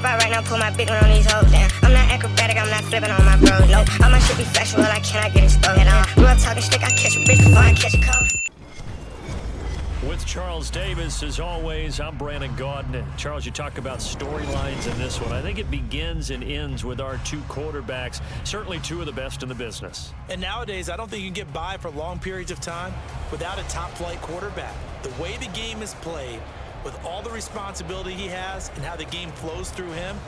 Hop out right now, pull my big one on these hoes down. I'm not acrobatic, I'm not flipping on my bros, nope. All my shit be factual, I cannot get exposed at all. Grew up talking shit, I catch a bitch before I catch a cold. With Charles Davis, as always, I'm Brandon Gaudin. Charles, you talk about storylines in this one. I think it begins and ends with our two quarterbacks, certainly two of the best in the business. And nowadays, I don't think you can get by for long periods of time without a top-flight quarterback. The way the game is played, with all the responsibility he has and how the game flows through him,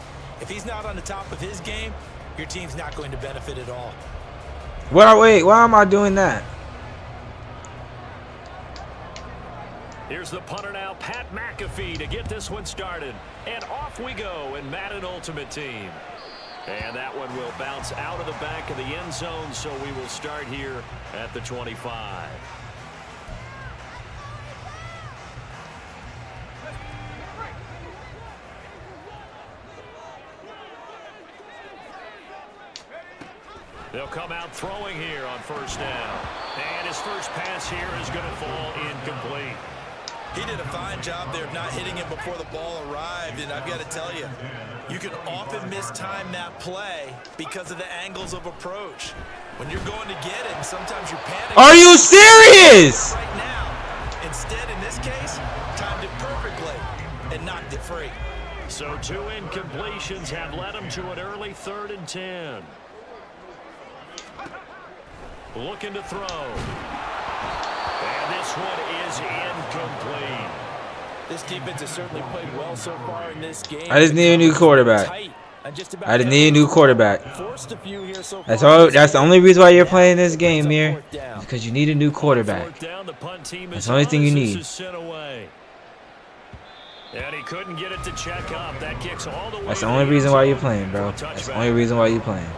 if he's not on the top of his game, your team's not going to benefit at all. Wait, why am I doing that? Here's the punter now, Pat McAfee, to get this one started. And off we go in Madden Ultimate Team. And that one will bounce out of the back of the end zone, so we will start here at the 25. They'll come out throwing here on first down. And his first pass here is going to fall incomplete. He did a fine job there of not hitting him before the ball arrived, and I've got to tell you, you can often mistime that play because of the angles of approach. When you're going to get him, sometimes you're panicking. Are you serious? Right now. Instead, in this case, timed it perfectly and knocked it free. So two incompletions have led him to an early 3rd and 10. Looking to throw. And this one is incomplete. This defense has certainly played well so far in this game. I just need a new quarterback. I just need a new quarterback. That's all. That's the only reason why you're playing this game here. Because you need a new quarterback. That's the only thing you need. And he couldn't get it to check up. That kicks all the way. That's the only reason why you're playing, bro. That's the only reason why you're playing.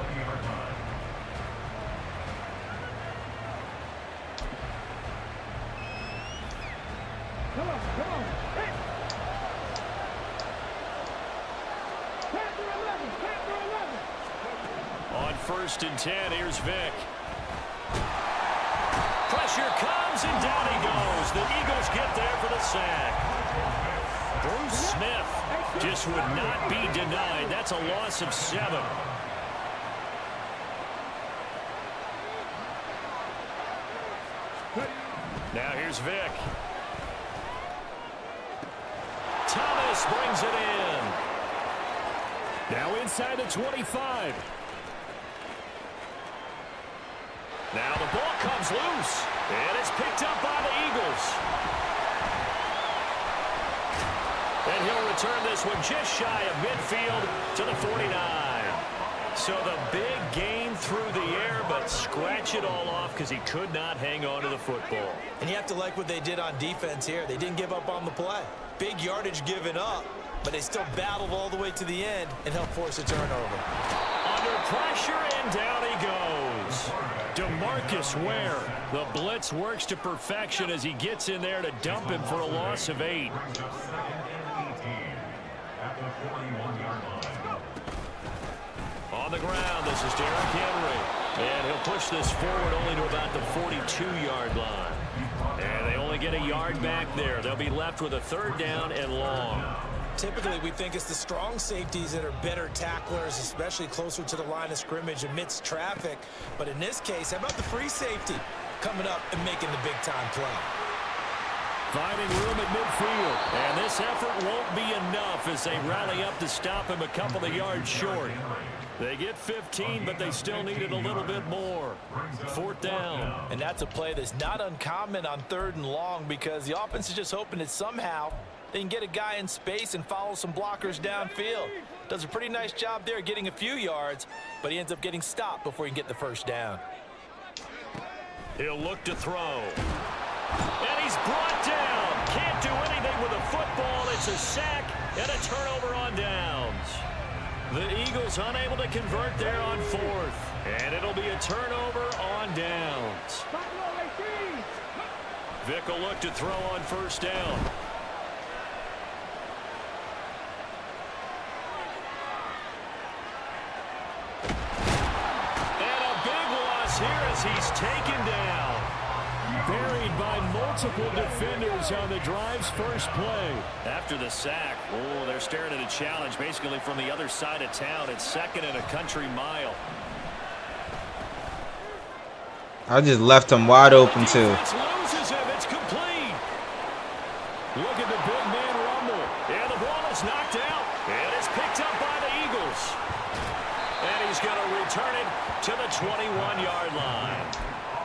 On 1st and 10, here's Vic. Pressure comes, and down he goes. The Eagles get there for the sack. Bruce Smith just would not be denied. That's a loss of 7. Now here's Vic. Thomas brings it in. Now inside the 25. Now the ball comes loose, and it's picked up by the Eagles. And he'll return this one just shy of midfield to the 49. So the big gain through the air, but scratch it all off because he could not hang on to the football. And you have to like what they did on defense here. They didn't give up on the play. Big yardage given up, but they still battled all the way to the end and helped force a turnover. Under pressure, and down he goes. DeMarcus Ware. The blitz works to perfection as he gets in there to dump him for a loss of 8. On the ground, this is Derrick Henry. And he'll push this forward only to about the 42-yard line. And they only get a yard back there. They'll be left with a 3rd down and long. Typically, we think it's the strong safeties that are better tacklers, especially closer to the line of scrimmage amidst traffic. But in this case, how about the free safety coming up and making the big-time play? Finding room at midfield. And this effort won't be enough as they rally up to stop him a couple of yards short. They get 15, but they still needed a little bit more. 4th down. And that's a play that's not uncommon on 3rd and long because the offense is just hoping that somehow they can get a guy in space and follow some blockers downfield. Does a pretty nice job there getting a few yards, but he ends up getting stopped before he can get the 1st down. He'll look to throw. And he's brought down. Can't do anything with a football. It's a sack and a turnover on downs. The Eagles unable to convert there on 4th. And it'll be a turnover on downs. Vic will look to throw on 1st down. And a big loss here as he's taken down. buried by multiple defenders on the drive's first play. After the sack, oh, they're staring at a challenge basically from the other side of town. It's 2nd and a country mile. I just left him wide open too. Loses him. It's complete. Look at the big man rumble. And the ball is knocked out. And it's picked up by the Eagles. And he's going to return it to the 21-yard line.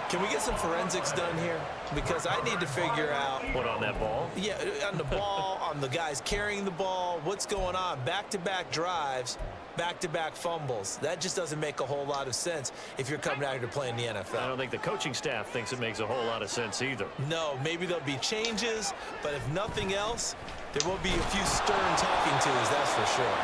Can we get some forensics done here? Because I need to figure out... What, on that ball? Yeah, on the ball, on the guys carrying the ball. What's going on? Back-to-back drives, back-to-back fumbles. That just doesn't make a whole lot of sense if you're coming out here to play in the NFL. I don't think the coaching staff thinks it makes a whole lot of sense either. No, maybe there'll be changes, but if nothing else, there will be a few stern talking tos, that's for sure.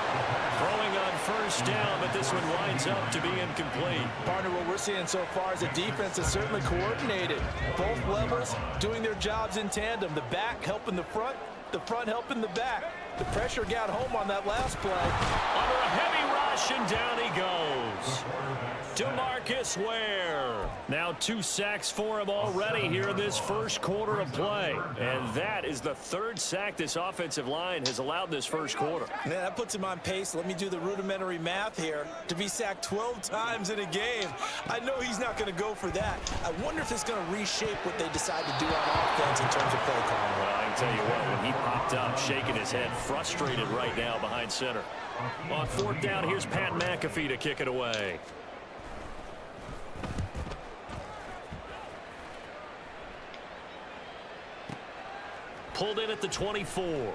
Throwing on first down, but this one winds up to be incomplete. Partner, what we're seeing so far is the defense is certainly coordinated. Both levels doing their jobs in tandem. The back helping the front helping the back. The pressure got home on that last play. Under a heavy rush, and down he goes. DeMarcus Ware. Now 2 sacks for him already here in this first quarter of play. And that is the 3rd sack this offensive line has allowed this first quarter. Man, that puts him on pace. Let me do the rudimentary math here. To be sacked 12 times in a game, I know he's not going to go for that. I wonder if it's going to reshape what they decide to do on offense in terms of play calling. Well, I can tell you what, when he popped up, shaking his head, frustrated right now behind center. On 4th down, here's Pat McAfee to kick it away. Pulled in at the 24.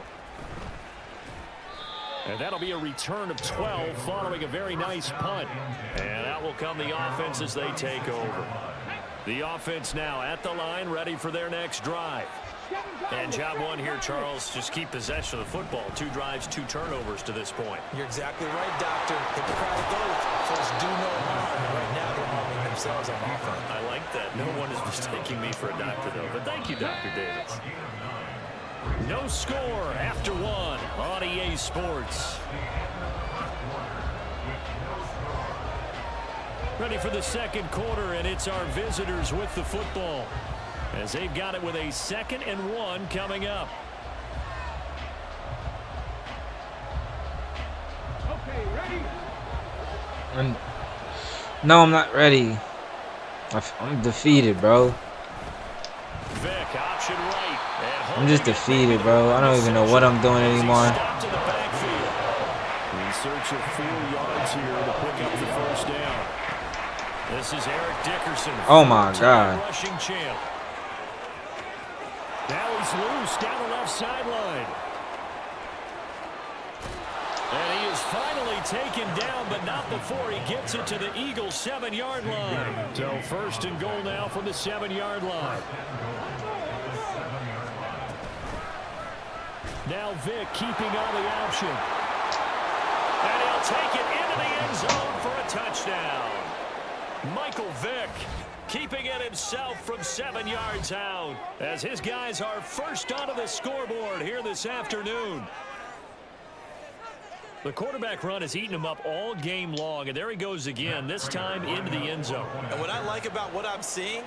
And that'll be a return of 12 following a very nice punt. And out will come the offense as they take over. The offense now at the line, ready for their next drive. And job one here, Charles, just keep possession of the football. 2 drives, 2 turnovers to this point. You're exactly right, Doctor. Hippocratic oath. First, do no harm. Right now, they're harming themselves on offense. I like that. No one is mistaking me for a doctor, though. But thank you, Dr. Davis. No score after 1 on EA Sports. Ready for the second quarter, and it's our visitors with the football, as they've got it with a 2nd and 1 coming up. Okay, ready? No, I'm not ready. I'm defeated, bro. Vic, option right. I'm just defeated, bro. I don't even know what I'm doing anymore. In search of 4 yards here to pick up the first down. This is Eric Dickerson. Oh my God. Rushing champ. Now he's loose down the left sideline. And he is finally taken down, but not before he gets it to the Eagles' 7-yard line. So 1st and goal now from the 7-yard line. Now Vic keeping on the option. And he'll take it into the end zone for a touchdown. Michael Vick keeping it himself from 7 yards out, as his guys are first onto the scoreboard here this afternoon. The quarterback run has eaten him up all game long, and there he goes again, this time into the end zone. And what I like about what I'm seeing,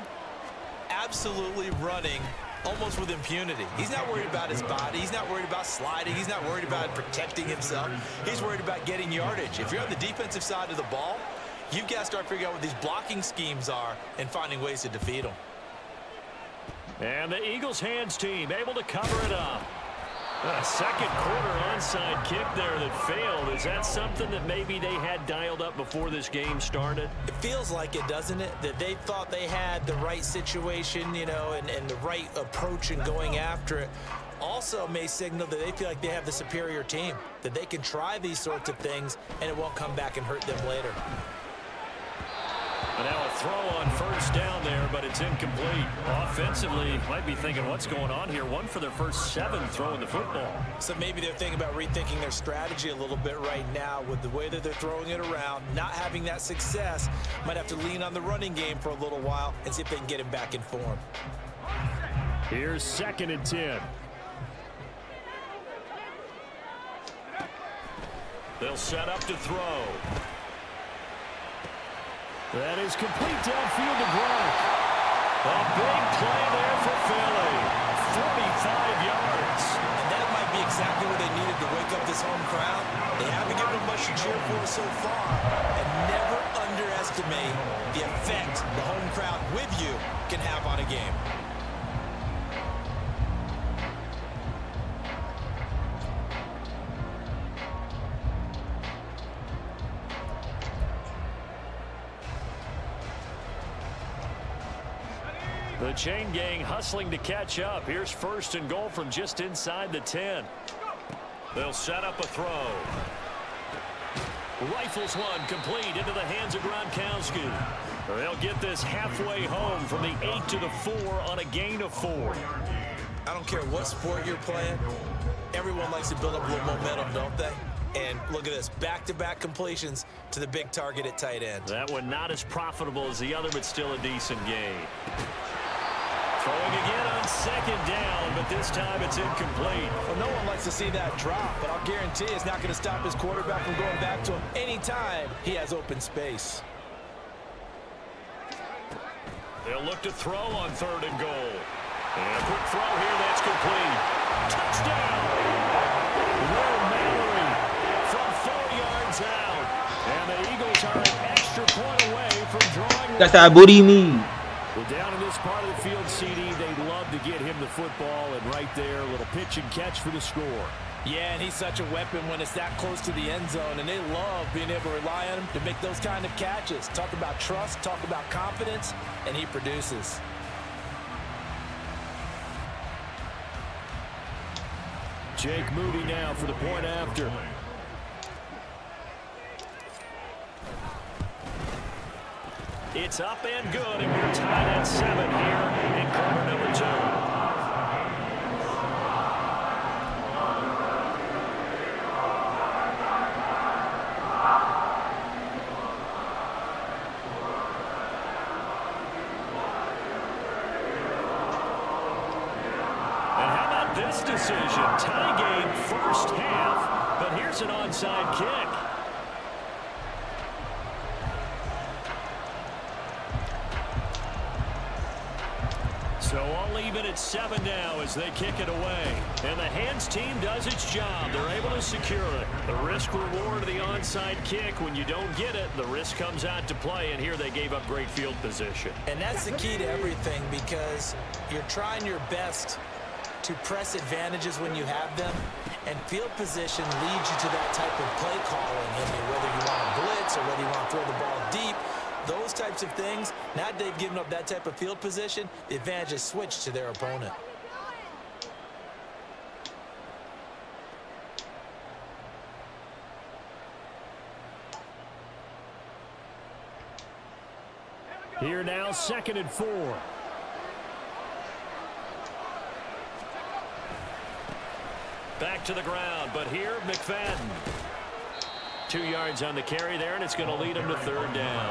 absolutely running almost with impunity. He's not worried about his body. He's not worried about sliding. He's not worried about protecting himself. He's worried about getting yardage. If you're on the defensive side of the ball, you've got to start figuring out what these blocking schemes are and finding ways to defeat them. And the Eagles hands team able to cover it up. A second quarter onside kick there that failed. Is that something that maybe they had dialed up before this game started? It feels like it, doesn't it? That they thought they had the right situation, you know, and the right approach in going after it. Also may signal that they feel like they have the superior team, that they can try these sorts of things and it won't come back and hurt them later. And now a throw on first down there, but it's incomplete. Offensively, might be thinking, what's going on here? 1 for their first 7 throwing the football. So maybe they're thinking about rethinking their strategy a little bit right now with the way that they're throwing it around, not having that success. Might have to lean on the running game for a little while and see if they can get him back in form. Here's 2nd and 10. They'll set up to throw. That is complete downfield to Gronk. A big play there for Philly. 45 yards. And that might be exactly what they needed to wake up this home crowd. They haven't given them much to cheer for so far. And never underestimate the effect the home crowd with you can have on a game. The chain gang hustling to catch up. Here's 1st and goal from just inside the 10. They'll set up a throw. Rifles one complete into the hands of Gronkowski. They'll get this halfway home from the 8 to the 4 on a gain of 4. I don't care what sport you're playing. Everyone likes to build up a little momentum, don't they? And look at this, back-to-back completions to the big target at tight end. That one not as profitable as the other, but still a decent gain. Throwing again on 2nd down, but this time it's incomplete. Well, no one likes to see that drop, but I'll guarantee it's not going to stop his quarterback from going back to him anytime he has open space. They'll look to throw on 3rd and goal. And a quick throw here, that's complete. Touchdown! Will Mallory from 4 yards out. And the Eagles are an extra point away from drawing. That's that booty me. Well, down in this part of the field, CD, they'd love to get him the football, and right there, a little pitch and catch for the score. Yeah, and he's such a weapon when it's that close to the end zone, and they love being able to rely on him to make those kind of catches. Talk about trust, talk about confidence, and he produces. Jake Moody now for the point after. It's up and good, and we're tied at 7 here in quarter number 2. And how about this decision? Tie game 1st half, but here's an onside kick. So all even at 7 now as they kick it away. And the hands team does its job. They're able to secure it. The risk reward of the onside kick. When you don't get it, the risk comes out to play. And here they gave up great field position. And that's the key to everything, because you're trying your best to press advantages when you have them. And field position leads you to that type of play calling. I mean, whether you want to blitz or whether you want to throw the ball deep. Those types of things, now that they've given up that type of field position, the advantage is switched to their opponent. Here now, 2nd and 4. Back to the ground, but here, McFadden. 2 yards on the carry there, and it's going to lead him to 3rd down.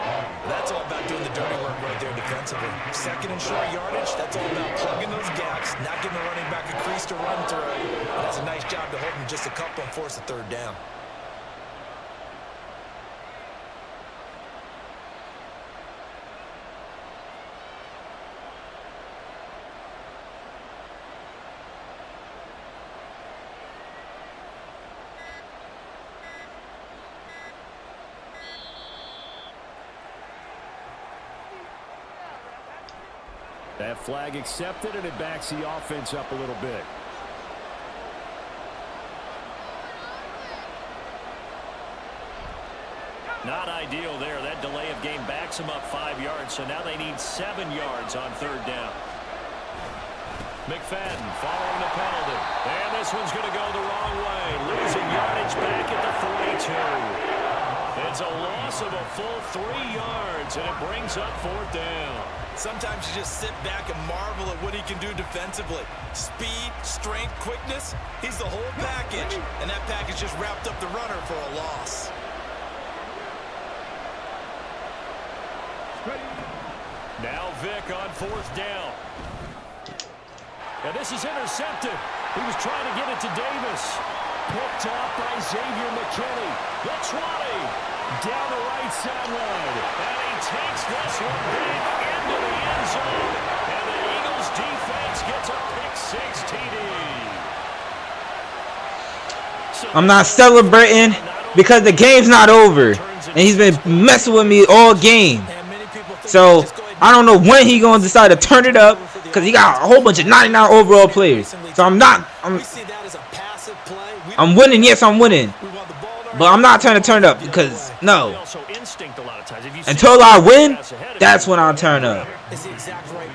That's all about doing the dirty work right there defensively. 2nd and short yardage, that's all about plugging those gaps, not giving the running back a crease to run through. And that's a nice job to hold him just a couple and force a 3rd down. That flag accepted, and it backs the offense up a little bit. Not ideal there. That delay of game backs them up 5 yards, so now they need 7 yards on 3rd down. McFadden following the penalty. And this one's going to go the wrong way. Losing yardage back at the 42. It's a loss of a full 3 yards, and it brings up 4th down. Sometimes you just sit back and marvel at what he can do defensively. Speed, strength, quickness, he's the whole package. And that package just wrapped up the runner for a loss. Now Vick on 4th down. And this is intercepted. He was trying to get it to Davis. Picked up by Xavier McKinney. The 20. Down the right sideline. And he takes this one back into the end zone. defense gets a pick-6 TD. I'm not celebrating because the game's not over. And he's been messing with me all game. So, I don't know when he's going to decide to turn it up because he got a whole bunch of 99 overall players. So, I'm winning. Yes, I'm winning. But I'm not trying to turn it up because, no. Until I win, that's when I'll turn up.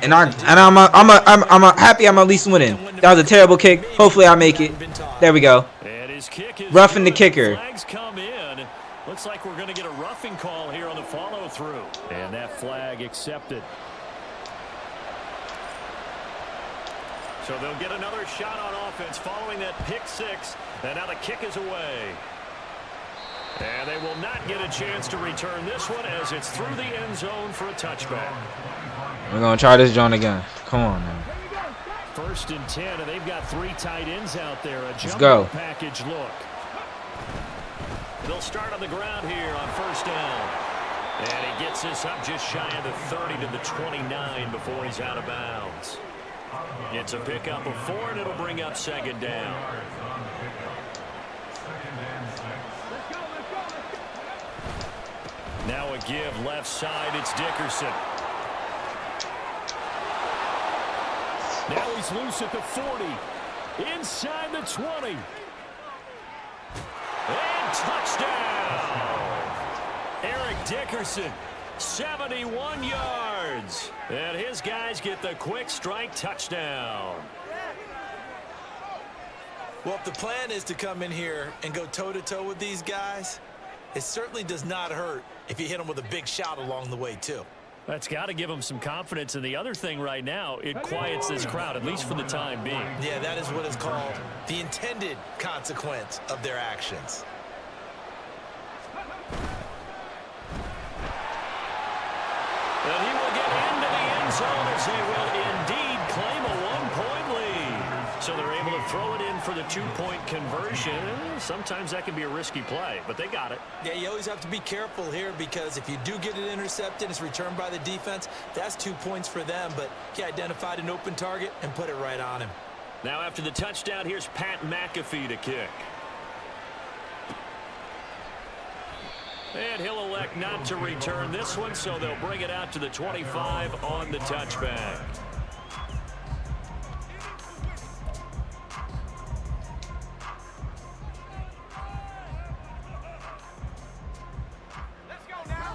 And I'm happy I'm at least winning. That was a terrible kick. Hopefully I make it. There we go. Roughing the kicker. Looks like we're going to get a roughing call here on the follow-through. And that flag accepted. So they'll get another shot on offense following that pick-6. And now the kick is away. And they will not get a chance to return this one as it's through the end zone for a touchback. We're going to try this John again. Come on now. 1st and 10, and they've got 3 tight ends out there. Let's go. Package look. They'll start on the ground here on 1st down. And he gets this up just shy of the 30 to the 29 before he's out of bounds. It's a pickup of 4, and it'll bring up 2nd down. Now a give left side. It's Dickerson. Now he's loose at the 40. Inside the 20. And touchdown! Eric Dickerson, 71 yards. And his guys get the quick strike touchdown. Well, if the plan is to come in here and go toe-to-toe with these guys, it certainly does not hurt if you hit them with a big shot along the way, too. That's got to give them some confidence. And the other thing right now, it quiets this crowd, at least for the time being. Yeah, that is what is called the intended consequence of their actions. And he will get into the end zone as they will indeed claim a 1-point lead. So they're able to throw it in for the 2-point conversion. Sometimes that can be a risky play, but they got it. Yeah, you always have to be careful here because if you do get it intercepted, it's returned by the defense. That's 2 points for them, but he identified an open target and put it right on him. Now after the touchdown, here's Pat McAfee to kick. And he'll elect not to return this one, so they'll bring it out to the 25 on the touchback.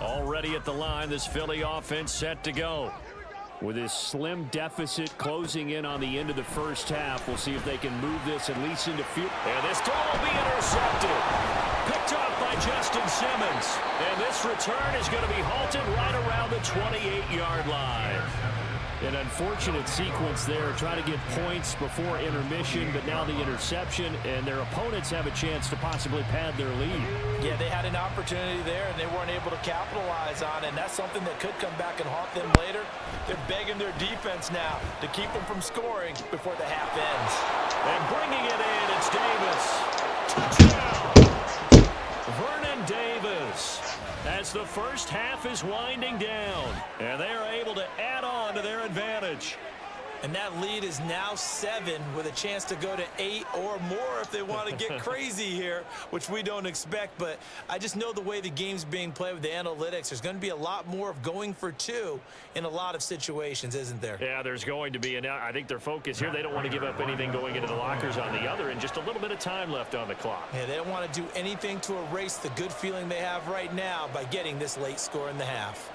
Already at the line, this Philly offense set to go. With this slim deficit closing in on the end of the first half, we'll see if they can move this at least into field. And this throw will be intercepted. Picked off by Justin Simmons. And this return is going to be halted right around the 28-yard line. An unfortunate sequence there, trying to get points before intermission, but now the interception, and their opponents have a chance to possibly pad their lead. Yeah, they had an opportunity there, and they weren't able to capitalize on it, and that's something that could come back and haunt them later. They're begging their defense now to keep them from scoring before the half ends. And bringing it in, it's Davis. Touchdown! Vernon Davis. As the first half is winding down, and they are able to add on to their advantage. And that lead is now 7 with a chance to go to 8 or more if they want to get crazy here, which we don't expect. But I just know the way the game's being played with the analytics, there's going to be a lot more of going for 2 in a lot of situations, isn't there? Yeah, there's going to be. And I think their focus here, they don't want to give up anything going into the lockers on the other, and just a little bit of time left on the clock. Yeah, they don't want to do anything to erase the good feeling they have right now by getting this late score in the half.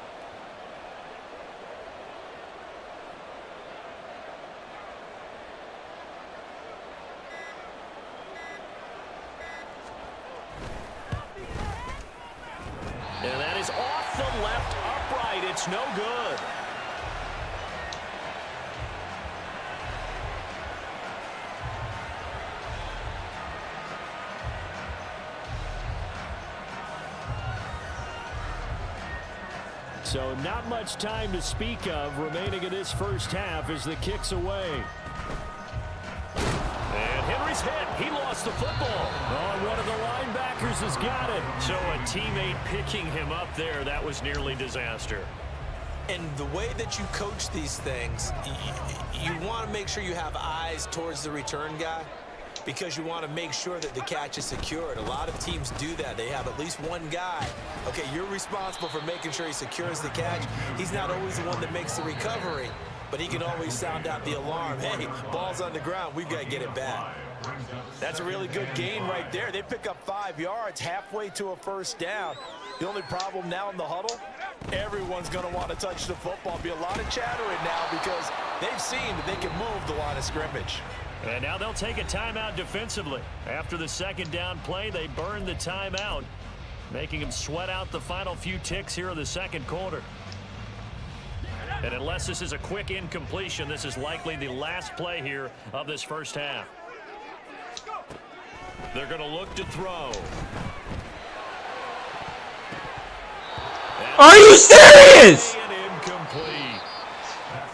And that is off the left upright. It's no good. So not much time to speak of remaining in this first half as the kick's away. And Henry's hit. He lost the football. Oh, one of the linebackers has got it. So a teammate picking him up there, that was nearly disaster. And the way that you coach these things, you want to make sure you have eyes towards the return guy because you want to make sure that the catch is secured. A lot of teams do that. They have at least one guy. Okay, you're responsible for making sure he secures the catch. He's not always the one that makes the recovery, but he can always sound out the alarm. Hey, ball's on the ground. We've got to get it back. That's a really good gain right there. They pick up 5 yards halfway to a first down. The only problem now in the huddle, everyone's going to want to touch the football. Be a lot of chattering now because they've seen that they can move the line of scrimmage. And now they'll take a timeout defensively. After the second down play, they burn the timeout, making them sweat out the final few ticks here in the second quarter. And unless this is a quick incompletion, this is likely the last play here of this first half. They're going to look to throw. Are you serious? Incomplete.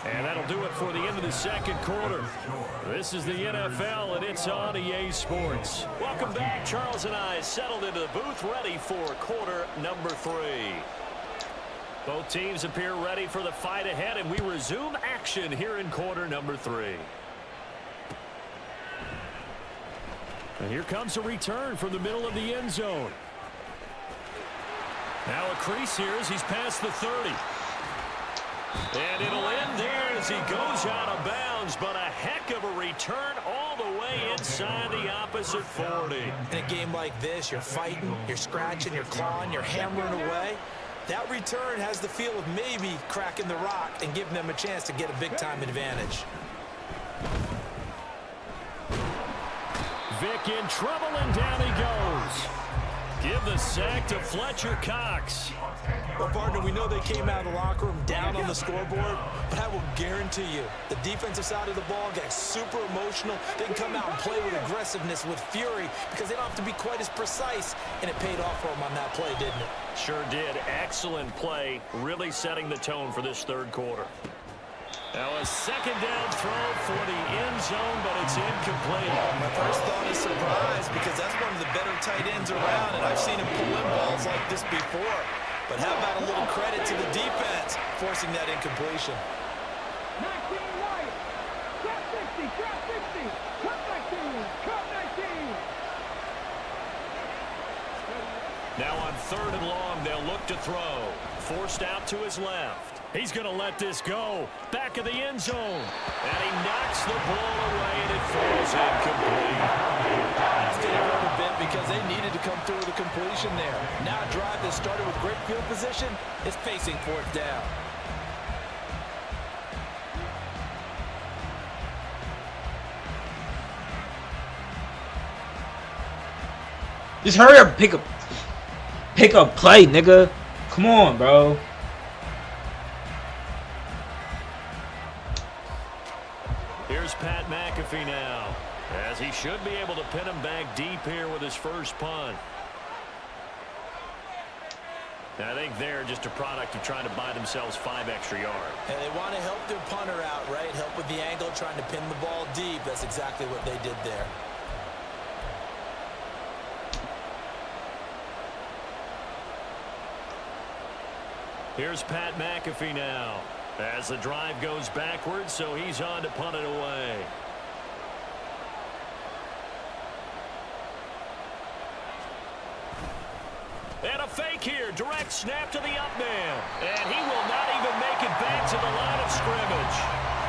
And that'll do it for the end of the second quarter. This is the NFL, and it's on EA Sports. Welcome back. Charles and I settled into the booth, ready for quarter number 3. Both teams appear ready for the fight ahead, and we resume action here in quarter number 3. And here comes a return from the middle of the end zone. Now a crease here as he's past the 30. And it'll end there as he goes out of bounds, but a heck of a return all the way inside the opposite 40. In a game like this, you're fighting, you're scratching, you're clawing, you're hammering away. That return has the feel of maybe cracking the rock and giving them a chance to get a big-time advantage. Vick in trouble, and down he goes. Give the sack to Fletcher Cox. Well, partner, we know they came out of the locker room down on the scoreboard, but I will guarantee you the defensive side of the ball gets super emotional. They can come out and play with aggressiveness, with fury, because they don't have to be quite as precise, and it paid off for them on that play, didn't it? Sure did. Excellent play, really setting the tone for this third quarter. Now a second down throw for the end zone, but it's incomplete. My first thought is surprise because that's one of the better tight ends around, and I've seen him pull in balls like this before. But how about a little credit to the defense forcing that incompletion? 19 right, trap 60, cut 19. Now on 3rd and long, they'll look to throw. Forced out to his left. He's going to let this go. Back of the end zone. And he knocks the ball away, and it falls incomplete. That's going to hurt a bit because they needed to come through with a completion there. Now a drive that started with great field position is facing 4th down. Just hurry up, pick up play, nigga. Come on, bro. Here's Pat McAfee now, as he should be able to pin him back deep here with his first punt. And I think they're just a product of trying to buy themselves 5 extra yards. And they want to help their punter out, right? Help with the angle, trying to pin the ball deep. That's exactly what they did there. Here's Pat McAfee now, as the drive goes backwards, so he's on to punt it away. And a fake here, direct snap to the up man. And he will not even make it back to the line of scrimmage.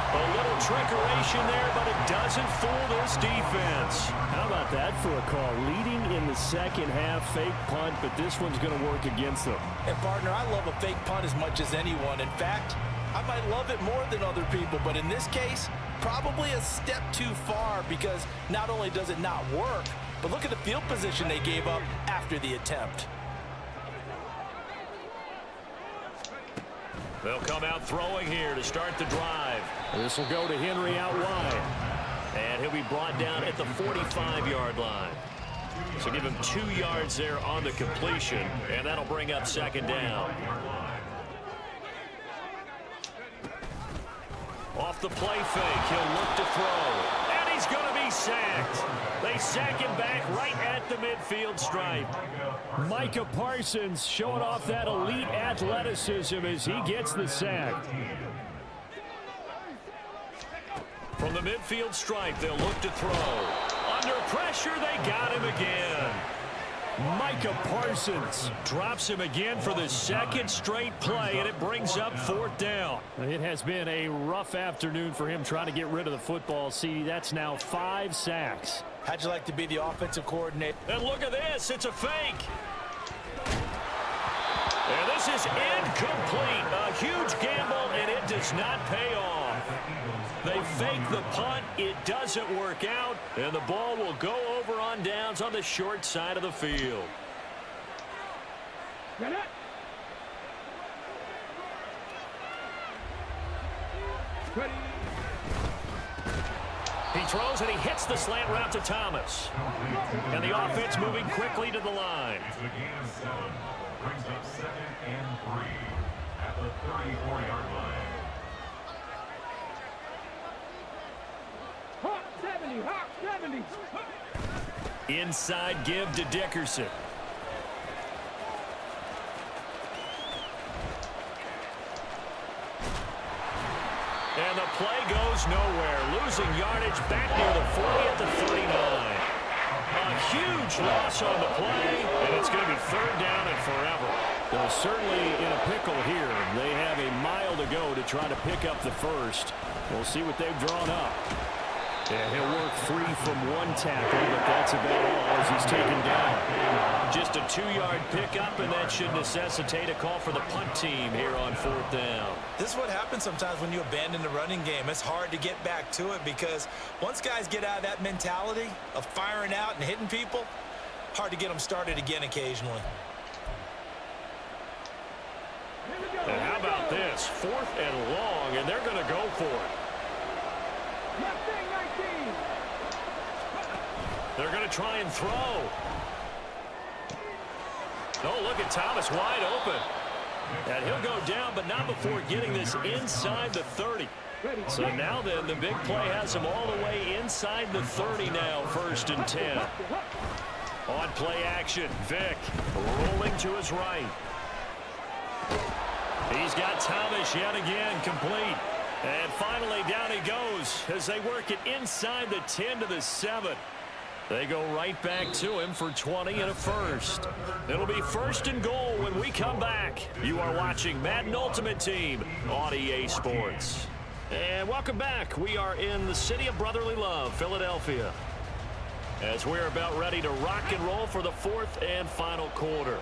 A little trickeration there, but it doesn't fool this defense. How about that for a call? Leading in the second half, fake punt, but this one's going to work against them. And, partner, I love a fake punt as much as anyone. In fact, I might love it more than other people, but in this case, probably a step too far because not only does it not work, but look at the field position they gave up after the attempt. They'll come out throwing here to start the drive. This will go to Henry out wide. And he'll be brought down at the 45-yard line. So give him 2 yards there on the completion, and that'll bring up second down. Off the play fake, he'll look to throw. And he's going to be he's sacked. They sack him back right at the midfield stripe. Micah Parsons showing off that elite athleticism as he gets the sack. From the midfield stripe, they'll look to throw. Under pressure, they got him again. Micah Parsons Drops him again for the second straight play, and it brings up 4th down. It has been a rough afternoon for him trying to get rid of the football. See, that's now 5 sacks. How'd you like to be the offensive coordinator? And look at this. It's a fake. And this is incomplete. A huge gamble, and it does not pay off. They fake the punt. It doesn't work out, and the ball will go over on downs on the short side of the field. Get it. Ready. He throws, and he hits the slant route to Thomas. And the offense moving quickly to the line. Brings up 2nd and 3 at the 34-yard line. Hawk 70. Hawk 70. Inside give to Dickerson. And the play goes nowhere. Losing yardage back near the 40 at the 39. A huge loss on the play, and it's going to be 3rd down and forever. They're certainly in a pickle here. They have a mile to go to try to pick up the first. We'll see what they've drawn up. And he'll work free from one tackle, but that's about all as he's taken down. Just a 2-yard pickup, and that should necessitate a call for the punt team here on 4th down. This is what happens sometimes when you abandon the running game. It's hard to get back to it because once guys get out of that mentality of firing out and hitting people, hard to get them started again occasionally. And how about this? 4th and long, and they're going to go for it. Left thing 19. They're going to try and throw. Oh, look at Thomas wide open. And he'll go down, but not before getting this inside the 30. So now then, the big play has him all the way inside the 30 now, 1st and 10. On play action, Vick rolling to his right. He's got Thomas yet again complete. And finally down he goes as they work it inside the 10 to the 7. They go right back to him for 20 and a first. It'll be 1st and goal when we come back. You are watching Madden Ultimate Team on EA Sports. And welcome back. We are in the city of brotherly love, Philadelphia, as we're about ready to rock and roll for the 4th and final quarter.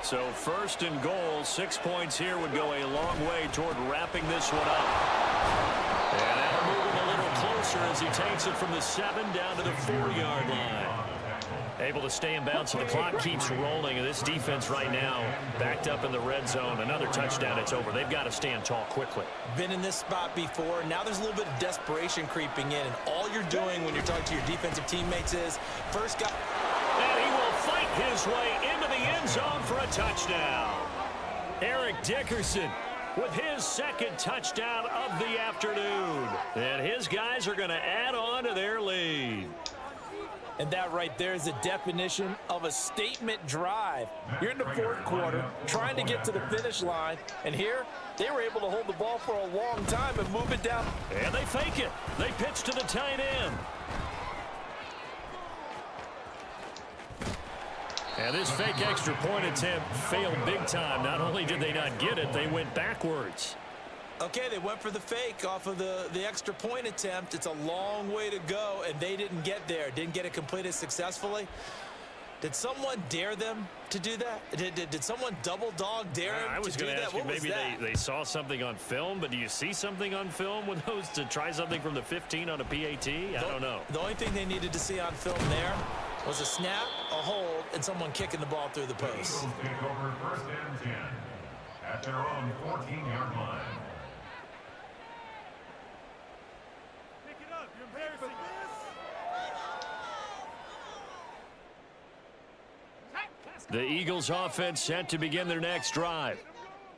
So 1st and goal, 6 points here would go a long way toward wrapping this one up. And that'll move him a little closer as he takes it from the 7 down to the 4-yard line. Able to stay in bounds, so the clock keeps rolling, and this defense right now backed up in the red zone. Another touchdown, it's over. They've got to stand tall quickly. Been in this spot before. Now there's a little bit of desperation creeping in, and all you're doing when you're talking to your defensive teammates is first guy. And he will fight his way into the end zone for a touchdown. Eric Dickerson with his 2nd touchdown of the afternoon. And his guys are going to add on to their lead. And that right there is a definition of a statement drive. You're in the 4th quarter, trying to get to the finish line, and here they were able to hold the ball for a long time and move it down. And they fake it. They pitch to the tight end. And this fake extra point attempt failed big time. Not only did they not get it, they went backwards. Okay, they went for the fake off of the extra point attempt. It's a long way to go, and they didn't get there. Didn't get it completed successfully. Did someone dare them to do that? Did someone double dog dare them to do that? I was going to ask you, maybe they saw something on film, but do you see something on film with those to try something from the 15 on a PAT? I don't know. The only thing they needed to see on film there was a snap, a hold, and someone kicking the ball through the post. Eagles take over 1st and 10 at their own 14-yard line. Pick it up. You're embarrassing this. The Eagles offense set to begin their next drive.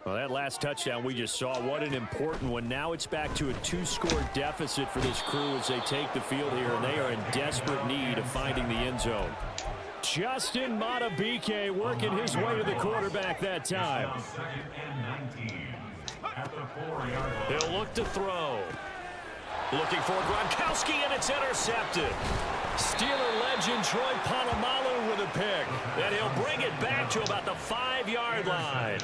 Well, that last touchdown we just saw, what an important one. Now it's back to a 2-score deficit for this crew as they take the field here, and they are in desperate need of finding the end zone. Justin Madubuike working his way to the quarterback that time. He'll look to throw. Looking for Gronkowski, and it's intercepted. Steeler legend Troy Polamalu with a pick. And he'll bring it back to about the 5-yard line.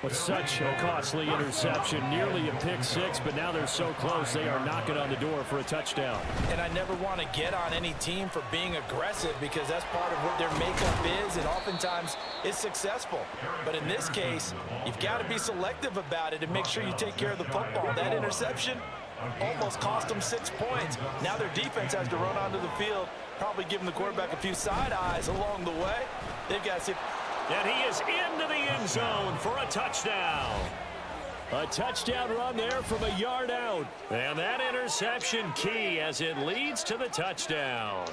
With such a costly interception, nearly a pick six, but now they're so close they are knocking on the door for a touchdown. And I never want to get on any team for being aggressive because that's part of what their makeup is, and oftentimes it's successful. But in this case, you've got to be selective about it and make sure you take care of the football. That interception almost cost them 6 points. Now their defense has to run onto the field, probably giving the quarterback a few side eyes along the way. They've got to see. And he is into the end zone for a touchdown. A touchdown run there from a yard out. And that interception key as it leads to the touchdown.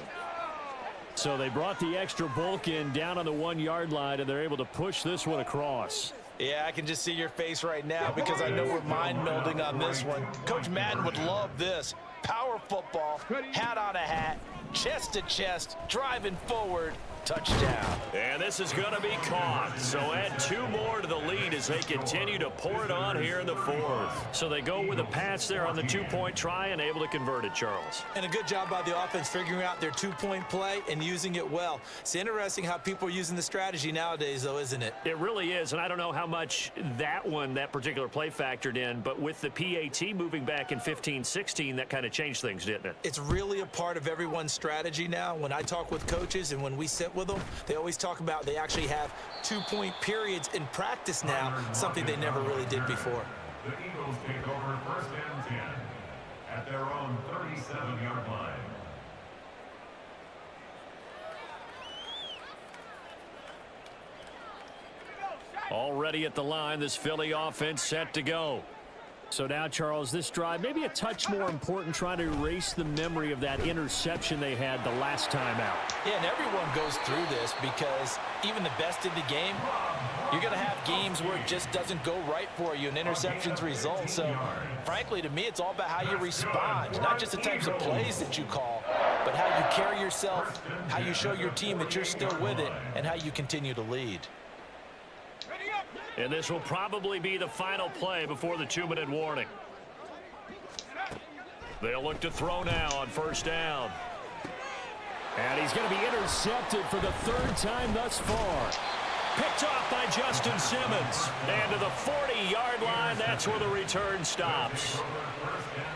So they brought the extra bulk in down on the 1-yard line, and they're able to push this one across. Yeah, I can just see your face right now because I know we're mind melding on this one. Coach Madden would love this. Power football, hat on a hat, chest to chest, driving forward. Touchdown. And this is going to be caught. So add 2 more to the lead as they continue to pour it on here in the 4th. So they go with a pass there on the 2-point try and able to convert it, Charles. And a good job by the offense figuring out their 2-point play and using it well. It's interesting how people are using the strategy nowadays, though, isn't it? It really is, and I don't know how much that particular play factored in, but with the PAT moving back in 15-16, that kind of changed things, didn't it? It's really a part of everyone's strategy now. When I talk with coaches and when we sit with them, they always talk about they actually have 2-point periods in practice now, something they never really did before. The Eagles take over 1st and 10 at their own 37-yard line. Already at the line, this Philly offense set to go. So now, Charles, this drive maybe a touch more important, trying to erase the memory of that interception they had the last time out. Yeah, and everyone goes through this because even the best in the game, you're going to have games where it just doesn't go right for you and interceptions result. So, frankly, to me, it's all about how you respond, not just the types of plays that you call, but how you carry yourself, how you show your team that you're still with it, and how you continue to lead. And this will probably be the final play before the 2-minute warning. They'll look to throw now on 1st down. And he's going to be intercepted for the 3rd time thus far. Picked off by Justin Simmons. And to the 40-yard line, that's where the return stops.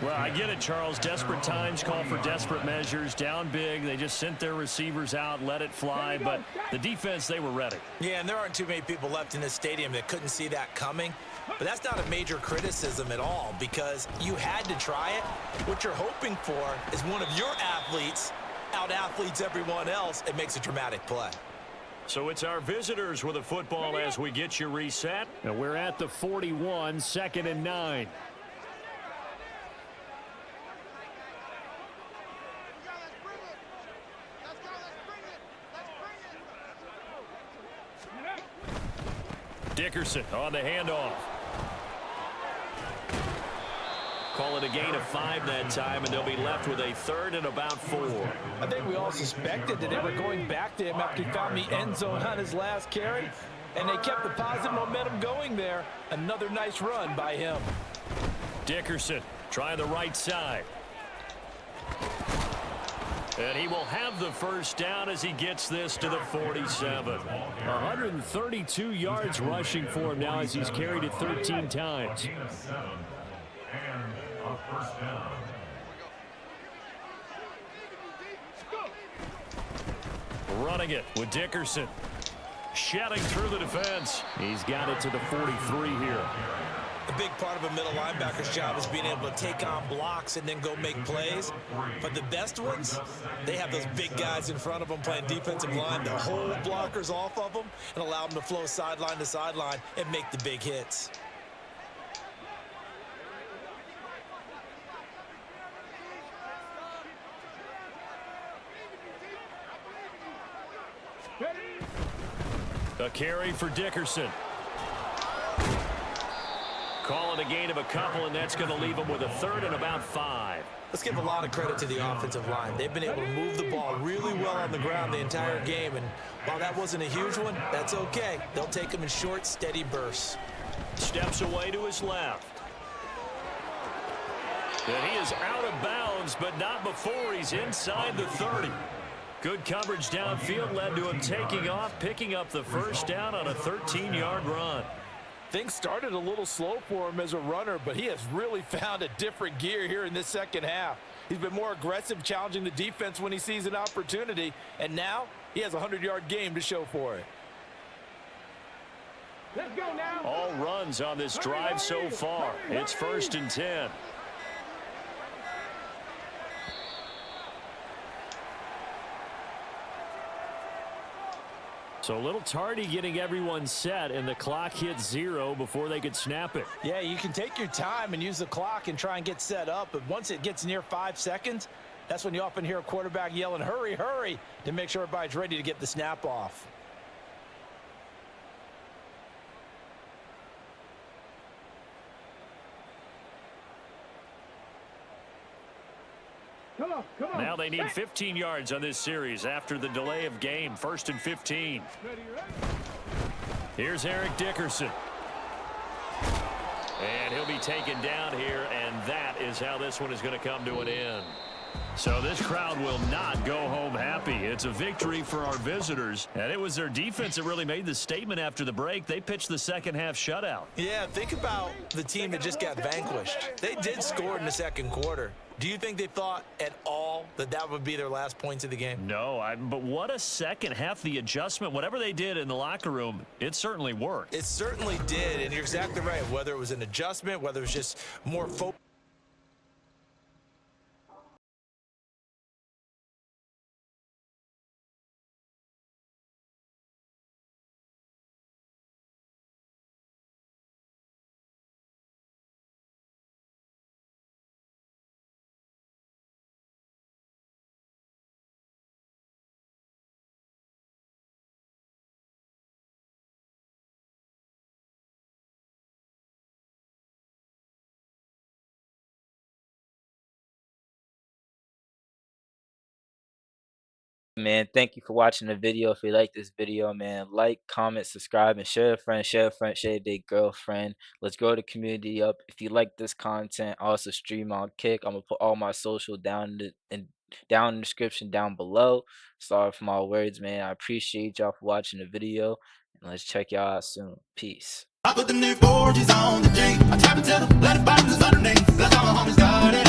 Well, I get it, Charles. Desperate times call for desperate measures. Down big, they just sent their receivers out, let it fly. But the defense, they were ready. Yeah, and there aren't too many people left in this stadium that couldn't see that coming. But that's not a major criticism at all because you had to try it. What you're hoping for is one of your athletes out-athletes everyone else and makes a dramatic play. So it's our visitors with a football as we get you reset. And we're at the 41, 2nd and 9. Dickerson on the handoff. Call it a gain of 5 that time, and they'll be left with a 3rd and about 4. I think we all suspected that they were going back to him after he found the end zone on his last carry, and they kept the positive momentum going there. Another nice run by him. Dickerson trying the right side. And he will have the 1st down as he gets this to the 47. 132 yards rushing for him now as he's carried it 13 times. Gain of 7 and a 1st down. Running it with Dickerson. Shedding through the defense. He's got it to the 43 here. A big part of a middle linebacker's job is being able to take on blocks and then go make plays. But the best ones, they have those big guys in front of them playing defensive line to hold blockers off of them and allow them to flow sideline to sideline and make the big hits. A carry for Dickerson. Call it a gain of a couple, and that's going to leave them with a third and about 5. Let's give a lot of credit to the offensive line. They've been able to move the ball really well on the ground the entire game, and while that wasn't a huge one, that's okay. They'll take them in short, steady bursts. Steps away to his left. And he is out of bounds, but not before he's inside the 30. Good coverage downfield led to him taking off, picking up the first down on a 13-yard run. Things started a little slow for him as a runner, but he has really found a different gear here in this second half. He's been more aggressive, challenging the defense when he sees an opportunity, and now he has a 100-yard game to show for it. Let's go now. All runs on this drive so far. It's 1st and 10. So a little tardy getting everyone set, and the clock hit 0 before they could snap it. Yeah, you can take your time and use the clock and try and get set up, but once it gets near 5 seconds, that's when you often hear a quarterback yelling, hurry, hurry, to make sure everybody's ready to get the snap off. Come on. Now they need 15 yards on this series after the delay of game. 1st and 15. Ready, right? Here's Eric Dickerson. And he'll be taken down here, and that is how this one is going to come to an end. So this crowd will not go home happy. It's a victory for our visitors, and it was their defense that really made the statement after the break. They pitched the second half shutout. Yeah, think about the team that just got vanquished. They did score in the second quarter. Do you think they thought at all that that would be their last points of the game? No, but what a second half. The adjustment, whatever they did in the locker room, it certainly worked. It certainly did, and you're exactly right. Whether it was an adjustment, whether it was just more focus. Man, thank you for watching the video. If you like this video, man, like, comment, subscribe, and share a friend, share a friend, share a big girlfriend. Let's grow the community up. If you like this content, also stream on Kick. I'm gonna put all my social down down in the description down below. Sorry for my words, man. I appreciate y'all for watching the video, and let's check y'all out soon. Peace. I put the new 4Gs on the G. I tap until the letter bottom is underneath. That's how my homies got it.